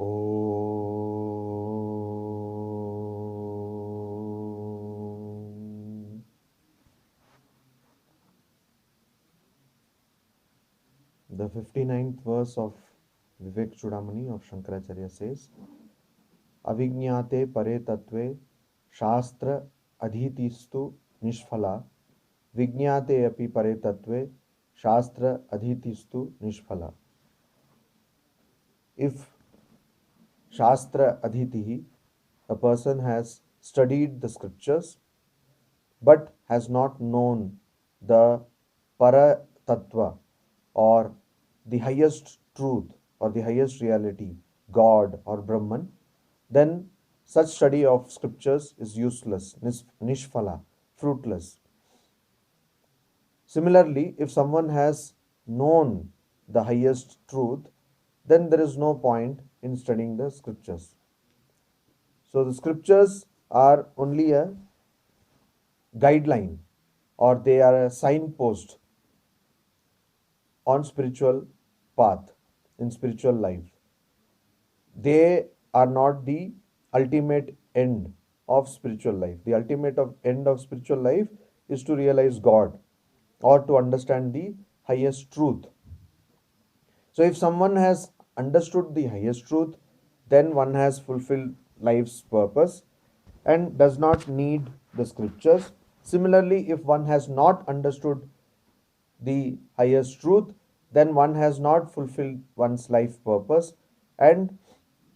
Om. The 59th verse of Vivek Chudamani of Shankaracharya says, Avijñāte pare tatve shastra adhitistu nishphala Vijñāte api pare tatve shastra adhitistu nishphala. If Shastra adhitihi, a person has studied the scriptures but has not known the para tattva or the highest truth or the highest reality, God or Brahman, then such study of scriptures is useless, nishphala, fruitless. Similarly, if someone has known the highest truth, then there is no point in studying the scriptures. So the scriptures are only a guideline or they are a signpost on spiritual path in spiritual life. They are not the ultimate end of spiritual life. The ultimate end of spiritual life is to realize God or to understand the highest truth. So if someone has understood the highest truth, then one has fulfilled life's purpose and does not need the scriptures. Similarly, if one has not understood the highest truth, then one has not fulfilled one's life purpose, and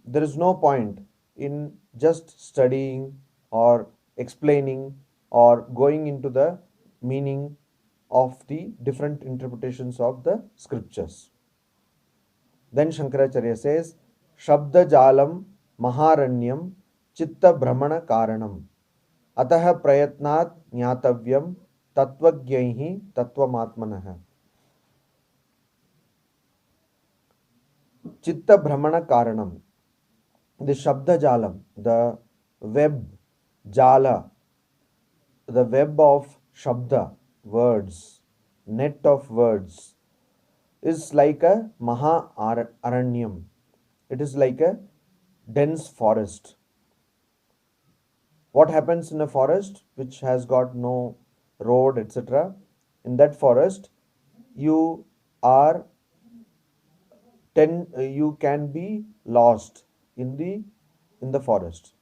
there is no point in just studying or explaining or going into the meaning of the different interpretations of the scriptures. Then Shankaracharya says, Shabda Jalam Maharanyam Chitta Brahmana Karanam Atah Prayatnat Nyatavyam Tattvajnaihi Tattvamatmanah. Chitta Brahmana Karanam. The Shabda Jalam, the web, Jala, the web of Shabda, words, net of words, is like a Maha Aranyam. It is like a dense forest. What happens in a forest which has got no road, etc.? In that forest, you are you can be lost in the forest.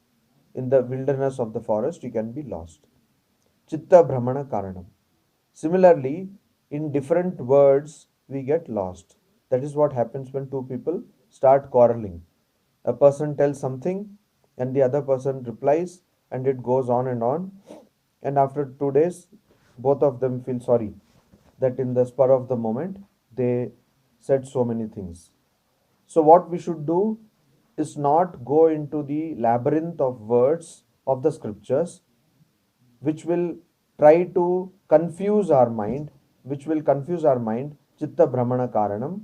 In the wilderness of the forest, you can be lost. Chitta Brahmana Karanam. Similarly, in different words, we get lost. That is what happens when two people start quarreling. A person tells something and the other person replies, and it goes on and on. And after 2 days, both of them feel sorry that in the spur of the moment they said so many things. So, what we should do is not go into the labyrinth of words of the scriptures, which will try to confuse our mind, Chitta Brahmana Karanam.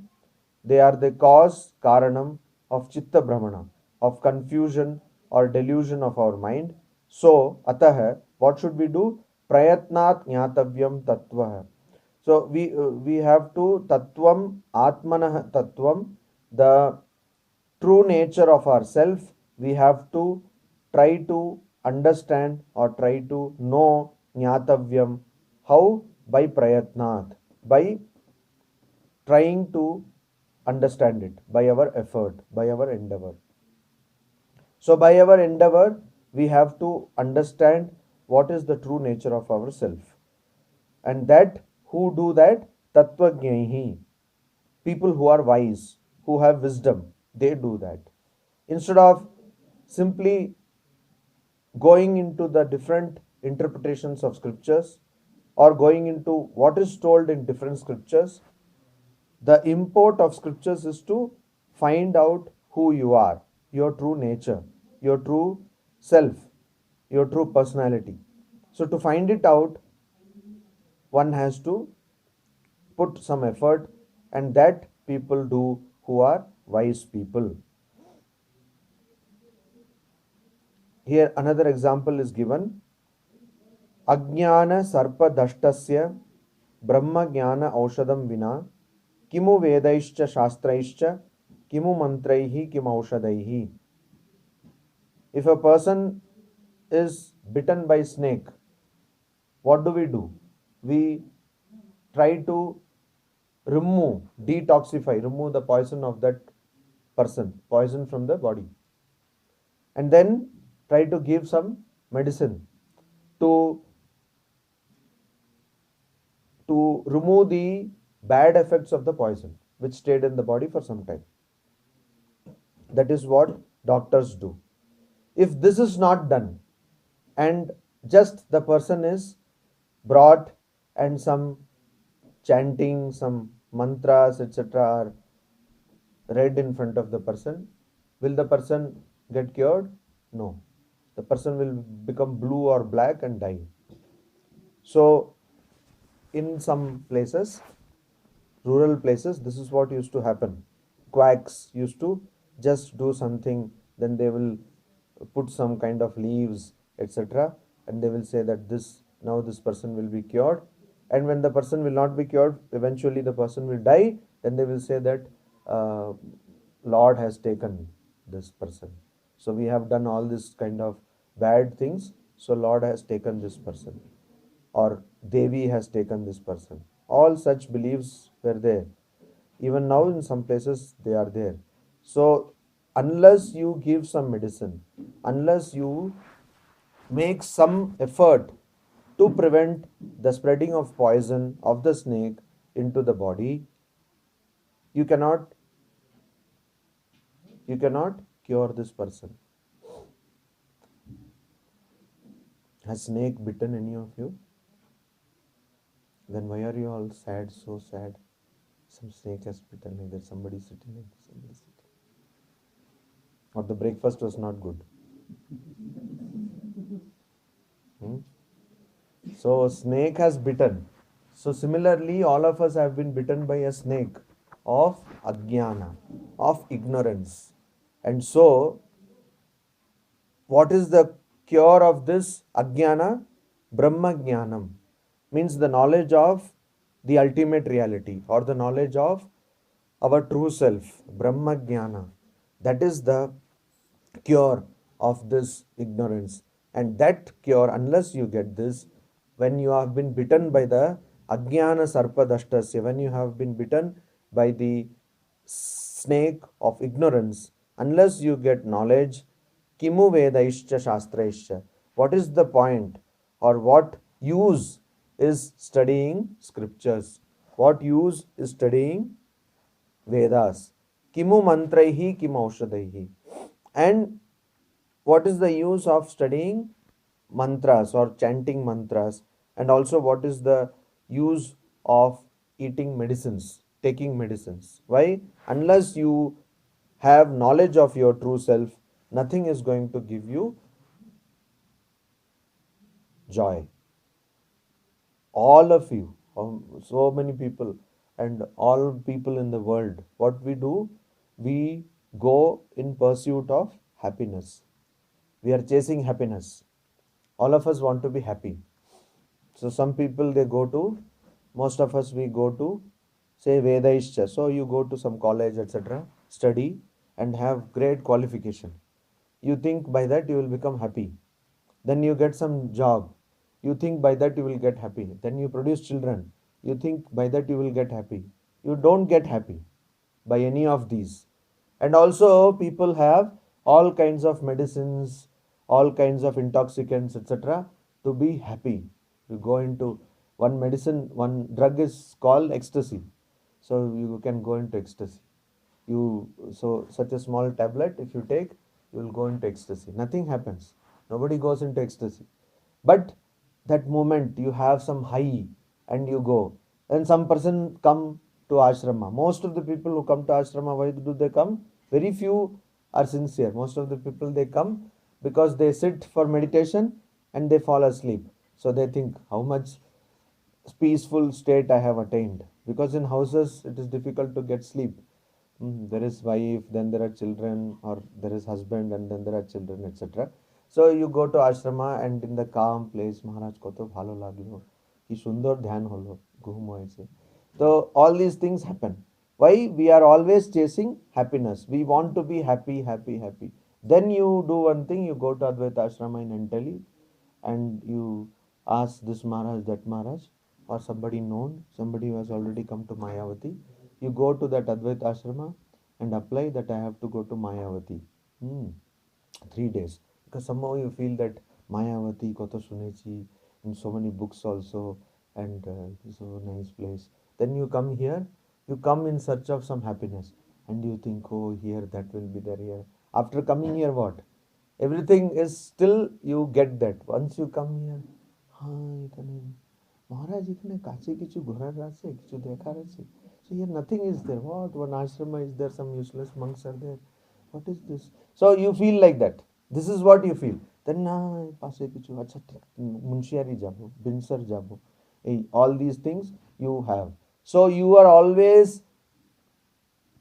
They are the cause, Karanam, of Chitta Brahmana, of confusion or delusion of our mind. So, Atah, what should we do? Prayatnat Jnatavyam Tattva. So, we have to Tattvam, Atmanah Tattvam, the true nature of ourself, we have to try to understand or try to know Jnatavyam. How? By Prayatnat, by trying to understand it, by our effort, by our endeavor. So, by our endeavor, we have to understand what is the true nature of ourself. And that, who do that? Tattvajnaihi. People who are wise, who have wisdom, they do that. Instead of simply going into the different interpretations of scriptures or going into what is told in different scriptures, the import of scriptures is to find out who you are, your true nature, your true self, your true personality. So, to find it out, one has to put some effort, and that people do who are wise people. Here another example is given. Ajnana sarpa dashtasya brahma jnana aushadam vina kimu vedaischa shastraischa kimu mantraihi kim aushadaihi. If a person is bitten by snake, what do? We try to remove the poison of that person, poison from the body, and then try to give some medicine to remove the bad effects of the poison which stayed in the body for some time. That is what doctors do. If this is not done and just the person is brought and some chanting, some mantras, etc., are read in front of the person, will the person get cured? No. The person will become blue or black and die. So, in some places, rural places, this is what used to happen. Quacks used to just do something, then they will put some kind of leaves, etc., and they will say that this person will be cured. And when the person will not be cured, eventually the person will die, then they will say that uh, Lord has taken this person. So we have done all this kind of bad things, so Lord has taken this person, or Devi has taken this person. All such beliefs were there. Even now, in some places, they are there. So, unless you give some medicine, unless you make some effort to prevent the spreading of poison of the snake into the body, you cannot cure this person. Has snake bitten any of you? Then why are you all sad, so sad? Some snake has bitten me. There's somebody sitting and somebody sitting. Or the breakfast was not good. So snake has bitten. So similarly, all of us have been bitten by a snake of ajnana, of ignorance. And so, what is the cure of this ajnana? Brahma jnanam means the knowledge of the ultimate reality, or the knowledge of our true self, Brahma jnana. That is the cure of this ignorance. And that cure, unless you get this, when you have been bitten by the ajnana sarpadashtasya, when you have been bitten by the snake of ignorance, unless you get knowledge, kimu vedaishcha shastraishcha, what is the point, or what use is studying scriptures? What use is studying Vedas? Kimu mantraihi kim aushadaihi. And what is the use of studying mantras or chanting mantras? And also, what is the use of eating medicines, taking medicines? Why? Unless you have knowledge of your true self, nothing is going to give you joy. All of you, so many people, and all people in the world, what we do, we go in pursuit of happiness. We are chasing happiness. All of us want to be happy. So some people, they go to, most of us, we go to say Vedaishcha. So you go to some college, etc., study and have great qualification. You think by that you will become happy. Then you get some job. You think by that you will get happy. Then you produce children. You think by that you will get happy. You don't get happy by any of these. And also, people have all kinds of medicines, all kinds of intoxicants, etc., to be happy. You go into one medicine, one drug is called ecstasy. So you can go into ecstasy. So such a small tablet, if you take, you will go into ecstasy. Nothing happens. Nobody goes into ecstasy. But that moment you have some high and you go. Then some person come to ashrama. Most of the people who come to ashrama, why do they come? Very few are sincere. Most of the people, they come because they sit for meditation and they fall asleep. So they think how much peaceful state I have attained. Because in houses it is difficult to get sleep. There is wife, then there are children, or there is husband, and then there are children, etc. So you go to ashrama and in the calm place, Maharaj koto bhalo laglo, ki sundar dhyan holo, ঘুম হয়েছে. So all these things happen. Why? We are always chasing happiness. We want to be happy, happy, happy. Then you do one thing, you go to Advaita Ashrama in Antali and you ask this Maharaj, that Maharaj, or somebody known, somebody who has already come to Mayavati. You go to that Advaita Ashrama and apply that I have to go to Mayavati. 3 days. Because somehow you feel that Mayavati, Koto Sunechi, in so many books also, and so nice place. Then you come here, you come in search of some happiness, and you think, oh, here that will be there here. After coming here, what? Everything is still you get that. Once you come here, Maharaj, इतने काचे किचु घोड़ा रासे किचु देखा रासे. So here nothing is there. What? One ashrama is there, some useless monks are there. What is this? So you feel like that. This is what you feel. Then पासे किचु अच्छा मुंशियारी जाबो, बिनसर जाबो. All these things you have. So you are always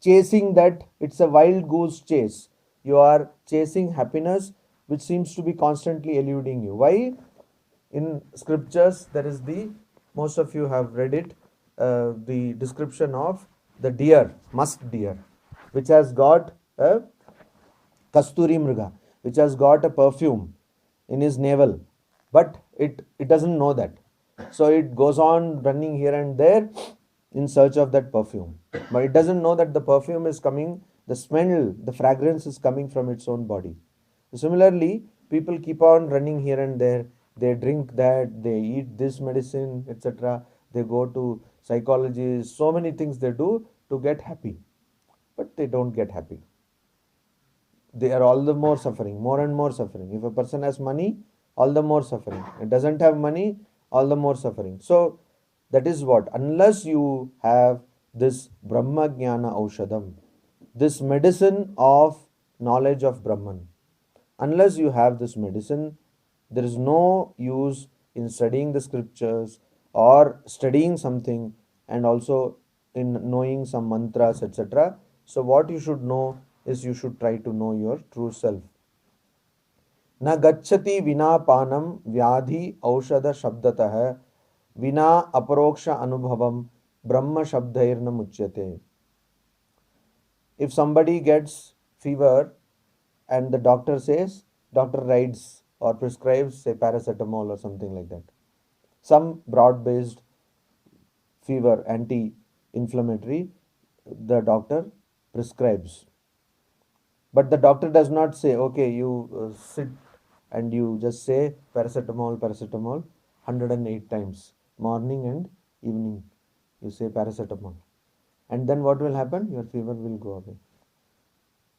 chasing that. It's a wild goose chase. You are chasing happiness which seems to be constantly eluding you. Why? In scriptures, there is the, most of you have read it, the description of the deer, musk deer, which has got a kasturi mriga, which has got a perfume in his navel, but it doesn't know that. So it goes on running here and there in search of that perfume, but it doesn't know that the perfume is coming, the smell, the fragrance is coming from its own body. Similarly, people keep on running here and there. They drink that, they eat this medicine, etc. They go to psychologists, so many things they do to get happy, but they don't get happy. They are all the more suffering, more and more suffering. If a person has money, all the more suffering. It doesn't have money, all the more suffering. So that is what, unless you have this Brahma Jnana Aushadam, this medicine of knowledge of Brahman, unless you have this medicine, there is no use in studying the scriptures or studying something and also in knowing some mantras, etc. So what you should know is you should try to know your true self. न गच्छति विना पानम व्याधि औषध शब्दतः विना अपरोक्ष अनुभवम ब्रह्म शब्दैर्न मुच्यते. If somebody gets fever and the doctor says, doctor writes or prescribes say paracetamol or something like that, some broad based fever anti-inflammatory, the doctor prescribes, but the doctor does not say, okay, you sit and you just say paracetamol, paracetamol 108 times, morning and evening you say paracetamol, and then what will happen? Your fever will go away.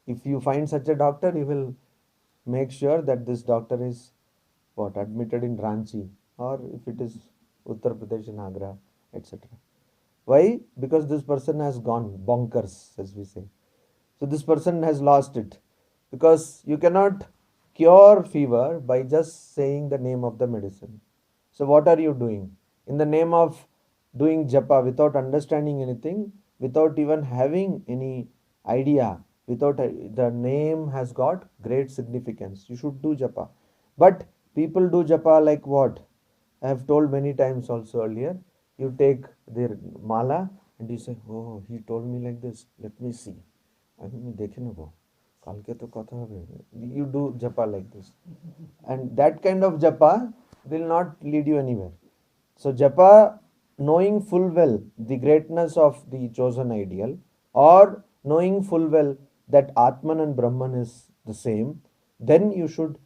If you find such a doctor, you will make sure that this doctor is what, admitted in Ranchi, or if it is Uttar Pradesh in Agra, etc. Why? Because this person has gone bonkers, as we say. So this person has lost it, because you cannot cure fever by just saying the name of the medicine. So what are you doing? In the name of doing japa without understanding anything, without even having any idea, without the name has got great significance. You should do japa. But people do japa like what? I have told many times also earlier. You take their mala and you say, oh, he told me like this, let me see. You do japa like this, and that kind of japa will not lead you anywhere. So japa, knowing full well the greatness of the chosen ideal, or knowing full well that Atman and Brahman is the same, then you should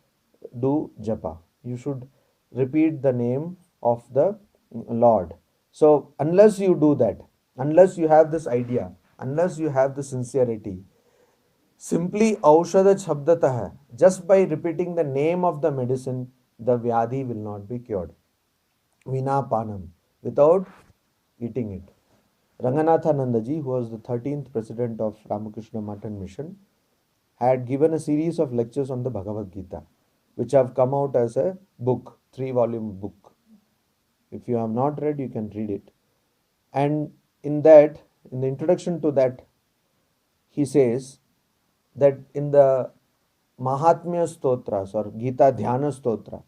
do japa. You should repeat the name of the Lord. So unless you do that, unless you have this idea, unless you have the sincerity, simply aushadha shabdatah, just by repeating the name of the medicine, the vyadhi will not be cured. Vina panam, without eating it. Ranganathanandaji, who was the 13th president of Ramakrishna Matan Mission, had given a series of lectures on the Bhagavad Gita, which have come out as a book, 3-volume book. If you have not read, you can read it. And in that, in the introduction to that, he says that in the Mahatmya Stotras or Gita Dhyana Stotra,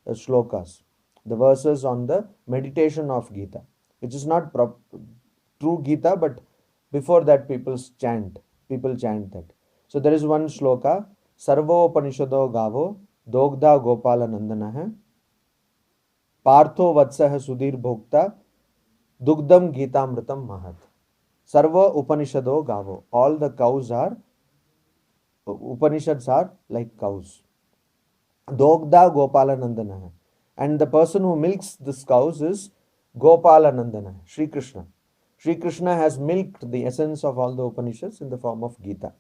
the shlokas, the verses on the meditation of Gita, which is not true Gita, but Before that, people chant that. So there is one shloka, Sarvo Upanishado Gavo, Dogda Gopala Nandana, Partho Vatsah Sudhir Bhokta, Dugdam Gitamritam Mahat. Sarva Upanishado Gavo. All the cows are, Upanishads are like cows. Dogda Gopala Nandana. And the person who milks this cows is Gopala Nandana, Sri Krishna. Sri Krishna has milked the essence of all the Upanishads in the form of Gita.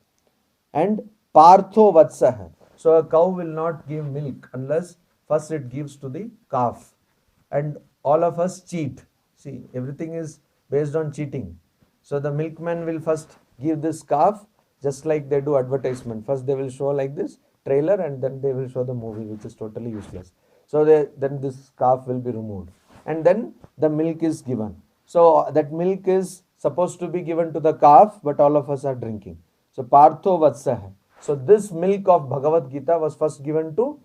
And Partho Vatsaha. So a cow will not give milk unless first it gives to the calf. And all of us cheat. See, everything is based on cheating. So the milkman will first give this calf, just like they do advertisement. First they will show like this trailer, and then they will show the movie, which is totally useless. So then this calf will be removed, and then the milk is given. So that milk is supposed to be given to the calf, but all of us are drinking. So Partho Vatsaha. So this milk of Bhagavad Gita was first given to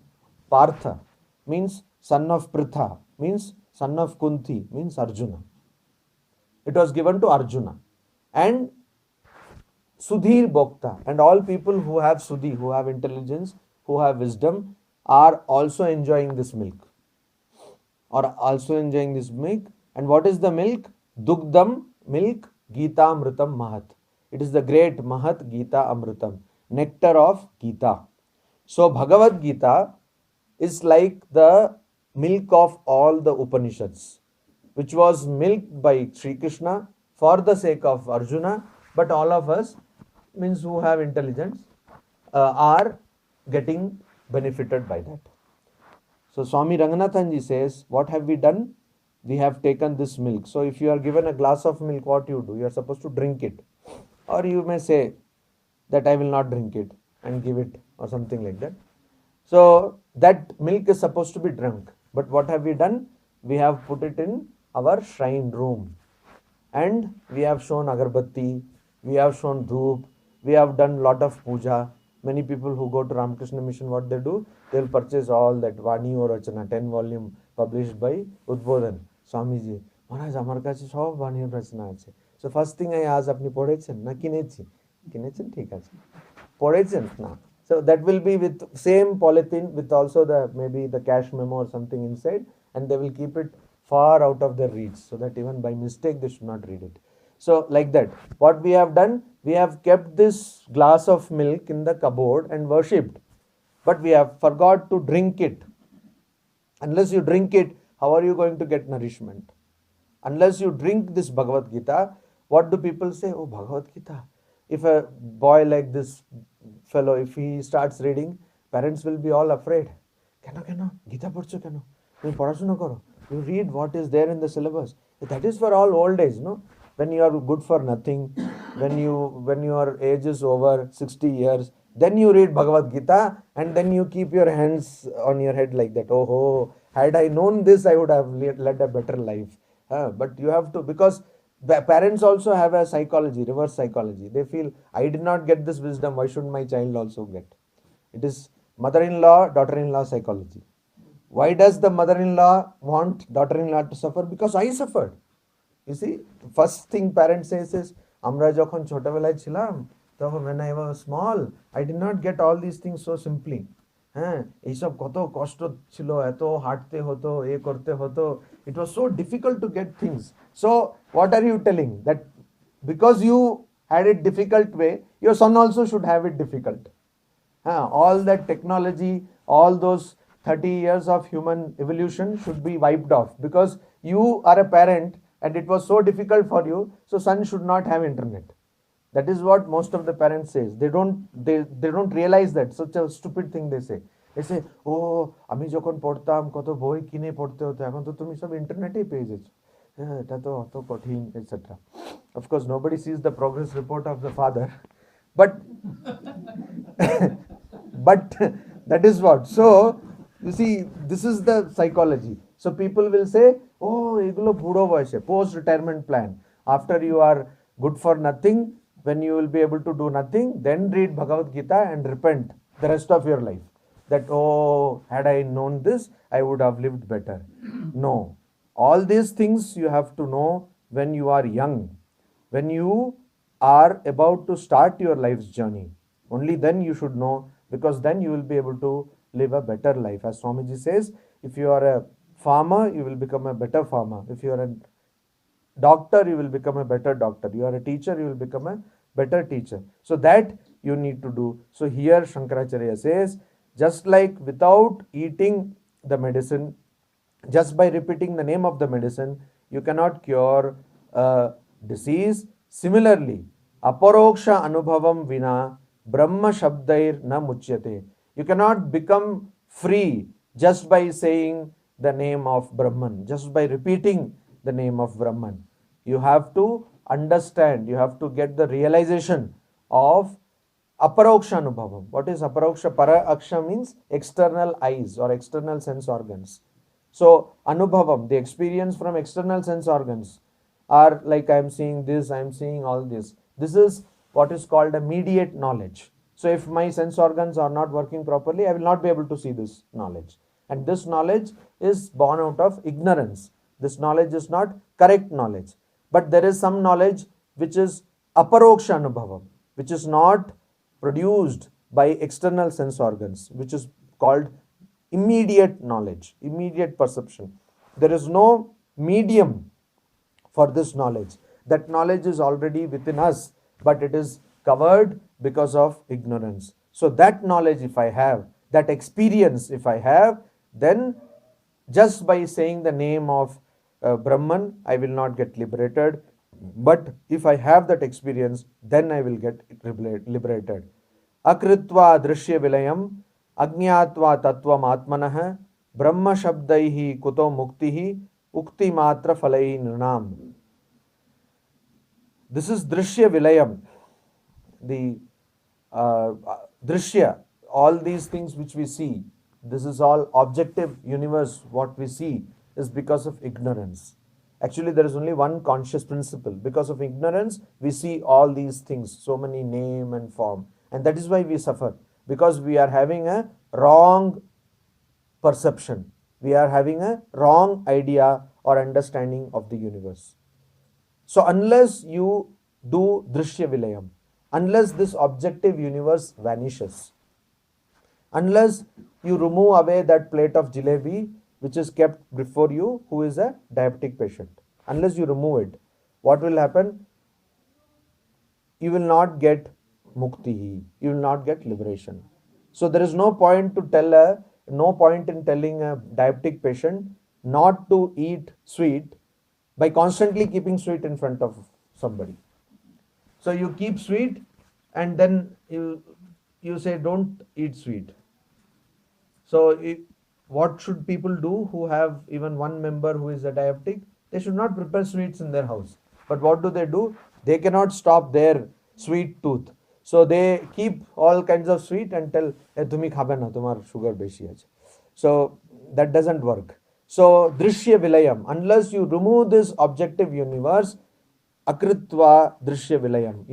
Partha, means son of Pritha, means son of Kunti, means Arjuna. It was given to Arjuna. And Sudhir Bhokta, and all people who have Sudhi, who have intelligence, who have wisdom, are also enjoying this milk. And what is the milk? Dugdam, milk, Gita Amritam Mahat. It is the great Mahat Gita Amritam, nectar of Gita. So Bhagavad Gita is like the milk of all the Upanishads, which was milked by Sri Krishna for the sake of Arjuna, but all of us, means who have intelligence, are getting benefited by that. So Swami Ranganathanji says, what have we done? We have taken this milk. So if you are given a glass of milk, what you do? You are supposed to drink it. Or you may say that I will not drink it and give it, or something like that. So that milk is supposed to be drunk. But what have we done? We have put it in our shrine room. And we have shown agarbatti, we have shown dhoop, we have done lot of puja. Many people who go to Ramakrishna Mission, what they do? They will purchase all that Vani or Rachana, 10 volume published by Udbodhan, Swamiji. Maharaj, amar kache sob Vani or Rachana ache. So first thing I ask, apni podechen na kinechi? Kinechen thik ache. Podechen na. So that will be with same polythene, with also the maybe the cash memo or something inside, and they will keep it far out of their reach, so that even by mistake they should not read it. So like that, what we have done, we have kept this glass of milk in the cupboard and worshipped, but we have forgot to drink it. Unless you drink it, how are you going to get nourishment? Unless you drink this Bhagavad Gita, what do people say? Oh, Bhagavad Gita. If a boy like this fellow, if he starts reading, parents will be all afraid. Keno, Gita padcho keno? You padashuna karo. You read what is there in the syllabus. That is for all old age, no? When you are good for nothing, when your age is over 60 years, then you read Bhagavad Gita, and then you keep your hands on your head like that. Oh, had I known this, I would have led a better life. But you have to, because the parents also have a psychology, reverse psychology. They feel, I did not get this wisdom, why should my child also get? It is mother-in-law, daughter-in-law psychology. Why does the mother-in-law want daughter-in-law to suffer? Because I suffered. You see, first thing parents says is, Amra jokhon chota belay chilam, তখন when I was small, I did not get all these things so simply. হ্যাঁ, এইসব কত কষ্ট ছিল, এত হাঁটতে হতো, এ করতে হতো. It was so difficult to get things. So what are you telling? That because you had it difficult way, your son also should have it difficult. All that technology, all those 30 years of human evolution should be wiped off, because you are a parent and it was so difficult for you, so son should not have internet. That is what most of the parents says. They don't realize that. Such a stupid thing they say. They say, oh, আমি যখন পড়তাম কত বই কিনে পড়তে হতো, এখন তো তুমি সব ইন্টারনেটেই পেয়ে যাচ্ছ, হ্যাঁ, এটা তো অত কঠিন, etc. Of course, nobody sees the progress report of the father, but but that is what. So you see, this is the psychology. So people will say, oh, এগুলো বুড়ো বয়সে, post retirement plan, after you are good for nothing, when you will be able to do nothing, then read Bhagavad Gita and repent the rest of your life. That, oh, had I known this, I would have lived better. No. All these things you have to know when you are young. When you are about to start your life's journey. Only then you should know, because then you will be able to live a better life. As Swamiji says, if you are a farmer, you will become a better farmer. If you are a doctor, you will become a better doctor. You are a teacher, you will become a better teacher. So that you need to do. So here Shankaracharya says, just like without eating the medicine, just by repeating the name of the medicine, you cannot cure a disease. Similarly, aparoksha anubhavam vina brahma shabdair na muchyate. You cannot become free just by saying the name of Brahman, just by repeating the name of Brahman. You have to understand, you have to get the realization of aparoksha anubhavam. What is aparoksha? Para aksha means external eyes or external sense organs. So anubhavam, the experience from external sense organs, are like I am seeing this, I am seeing all this. This is what is called a mediate knowledge. So if my sense organs are not working properly, I will not be able to see this knowledge. And this knowledge is born out of ignorance. This knowledge is not correct knowledge. But there is some knowledge which is aparoksha anubhavam, which is not produced by external sense organs, which is called immediate knowledge, immediate perception. There is no medium for this knowledge. That knowledge is already within us, but it is covered because of ignorance. So that knowledge, if I have, that experience, if I have, then just by saying the name of Brahman, I will not get liberated. But if I have that experience, then I will get liberated. Akritva drishya vilayam अज्ञात्वा तत्वम आत्मनः ब्रह्म शब्दैः कुतो मुक्तिः ukti matra falai nृणाम. This is drishya vilayam, the drishya, all these things which we see, this is all objective universe. What we see is because of ignorance. Actually, there is only one conscious principle. Because of ignorance, we see all these things, so many name and form, and that is why we suffer. Because we are having a wrong perception, we are having a wrong idea or understanding of the universe. So unless you do drishya vilayam, unless this objective universe vanishes, unless you remove away that plate of jalebi which is kept before you, who is a diabetic patient, unless you remove it, what will happen? You will not get mukti, you will not get liberation. So there is no point in telling a diabetic patient not to eat sweet by constantly keeping sweet in front of somebody. So you keep sweet and then you say don't eat sweet. So what should people do who have even one member who is a diabetic? They should not prepare sweets in their house. But what do? They cannot stop their sweet tooth. So they keep all kinds of sweet and tell, "Tumi khabe na, tumhar sugar beshi hai." So that doesn't work. So drishya vilayam, unless you remove this objective universe, akritva drishya vilayam.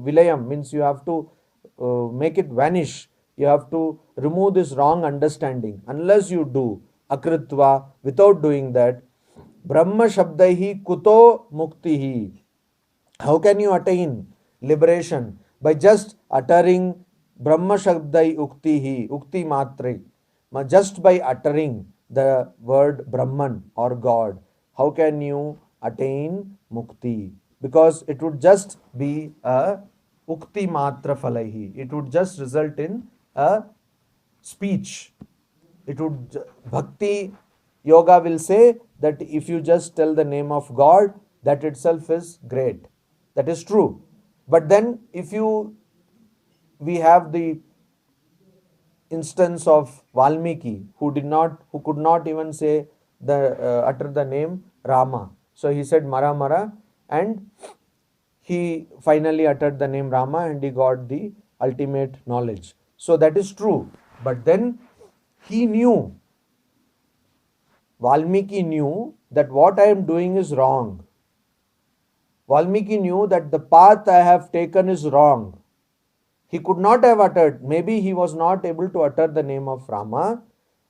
Vilayam means you have to make it vanish. You have to remove this wrong understanding. Unless you do akritva, without doing that, brahma shabdaihi kuto muktihi. How can you attain liberation? By just uttering brahma shabdai uktihi, ukti matre. Just by uttering the word Brahman or God, how can you attain mukti? Because it would just be a ukti matra falaihi. It would just result in a speech. It would, bhakti yoga will say that if you just tell the name of God, that itself is great. That is true. But then if we have the instance of Valmiki, who could not even say utter the name Rama. So he said Mara Mara, and he finally uttered the name Rama and he got the ultimate knowledge. So that is true. But then he knew, Valmiki knew that what I am doing is wrong. Valmiki knew that the path I have taken is wrong. He could not have uttered, maybe he was not able to utter the name of Rama,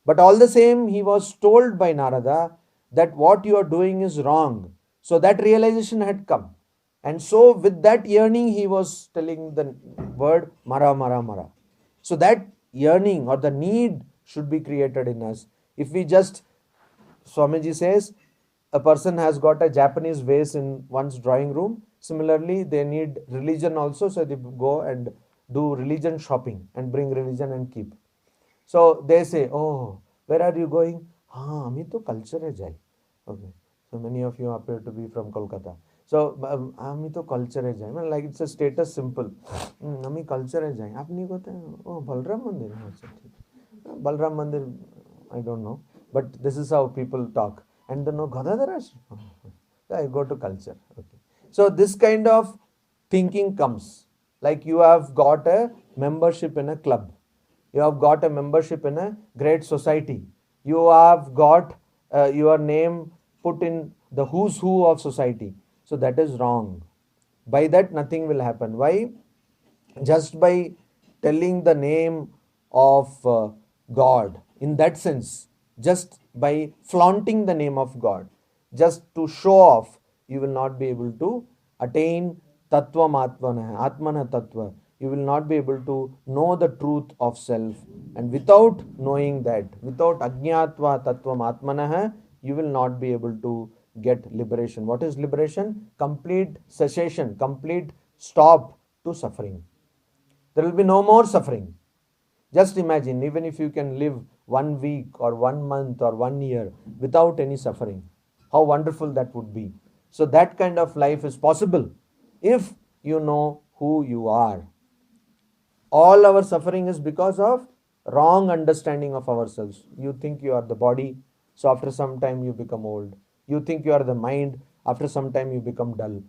but all the same he was told by Narada that what you are doing is wrong. So that realization had come. And so with that yearning, he was telling the word Mara, Mara, Mara. So that yearning or the need should be created in us. If we just, Swamiji says, a person has got a Japanese vase in one's drawing room. Similarly, they need religion also, so they go and do religion shopping and bring religion and keep. So they say, oh, where are you going? हाँ हमी तो culture है जाए. Okay. So many of you appear to be from Kolkata. So हमी तो culture है जाए. Like it's a status symbol. हमी culture है जाए. आप नहीं कहते oh बलराम मंदिर. अच्छा ठीक. बलराम मंदिर I don't know. But this is how people talk. And then no Gadadhar Ashram. I go to culture. Okay. So this kind of thinking comes. Like you have got a membership in a club. You have got a membership in a great society. You have got your name put in the who's who of society. So that is wrong. By that, nothing will happen. Why? Just by telling the name of God, in that sense, just by flaunting the name of God, just to show off, you will not be able to attain tattva matmana, atmana tattva. You will not be able to know the truth of self. And without knowing that, without ajñātva tattva matmana, you will not be able to get liberation. What is liberation? Complete cessation, complete stop to suffering. There will be no more suffering. Just imagine, even if you can live 1 week or 1 month or 1 year without any suffering, how wonderful that would be. So that kind of life is possible if you know who you are. All our suffering is because of wrong understanding of ourselves. You think you are the body, so after some time you become old. You think you are the mind, after some time you become dull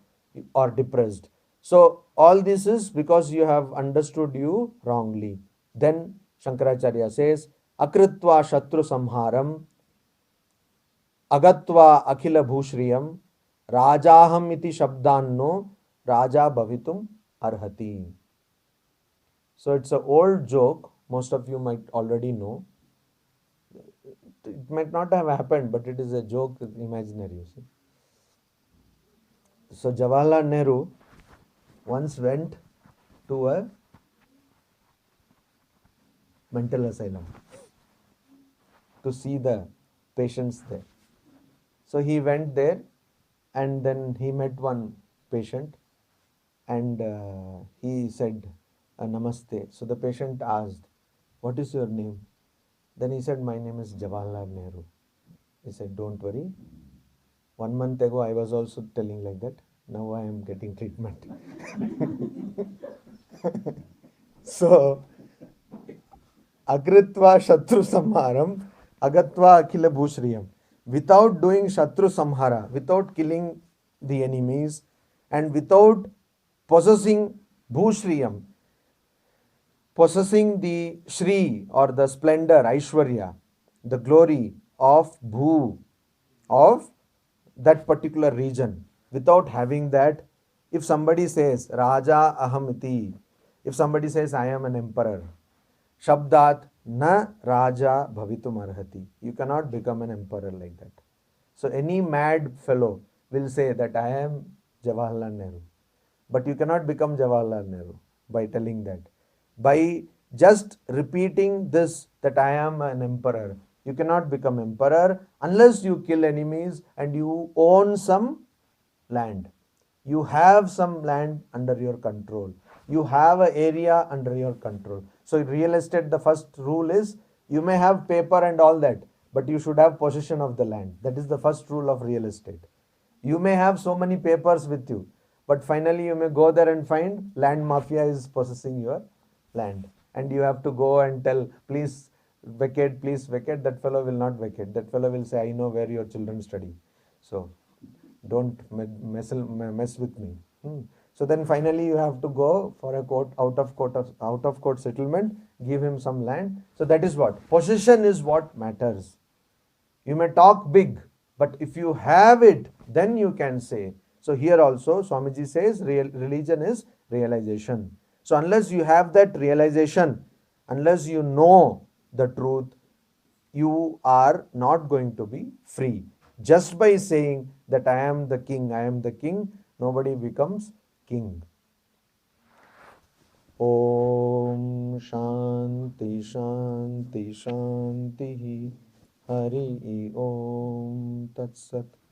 or depressed. So all this is because you have understood you wrongly. Then Shankaracharya says, Akritva Shatru Samharam, Agatva Akhila Bhushriyam, Rajaham iti Shabdanno, Raja Bhavitum Arhati. So it's an old joke, most of you might already know. It might not have happened, but it is a joke, imaginary. You see. So Jawaharlal Nehru once went to a mental asylum to see the patients there. So he went there and then he met one patient and he said, Namaste. So the patient asked, what is your name? Then he said, my name is Jawaharlal Nehru. He said, don't worry. 1 month ago, I was also telling like that. Now I am getting treatment. So, Agritva Shatru Samharam, Agatva Akhila Bhushriyam. Without doing Shatru Samhara, without killing the enemies, and without possessing Bhushriyam, possessing the Shri or the splendor, Aishwarya, the glory of Bhu, of that particular region. Without having that, if somebody says Raja Ahamiti, if somebody says I am an emperor, Shabdat na Raja Bhavitum Arhati, you cannot become an emperor like that. So any mad fellow will say that I am Jawaharlal Nehru, but you cannot become Jawaharlal Nehru by telling that. By just repeating this, that I am an emperor, you cannot become emperor unless you kill enemies and you own some land. You have some land under your control. You have an area under your control. So in real estate, the first rule is you may have paper and all that, but you should have possession of the land. That is the first rule of real estate. You may have so many papers with you, but finally you may go there and find land mafia is possessing your land. And you have to go and tell, please vacate, that fellow will not vacate. That fellow will say, I know where your children study. So don't mess with me. So then finally you have to go for a out of court settlement, give him some land. So that is what possession is, what matters. You may talk big, but if you have it, then you can say. So here also Swamiji says religion is realization. So unless you have that realization, unless you know the truth, you are not going to be free. Just by saying that I am the king, nobody becomes king. Om Shanti Shanti Shanti Hari Om Tat Sat.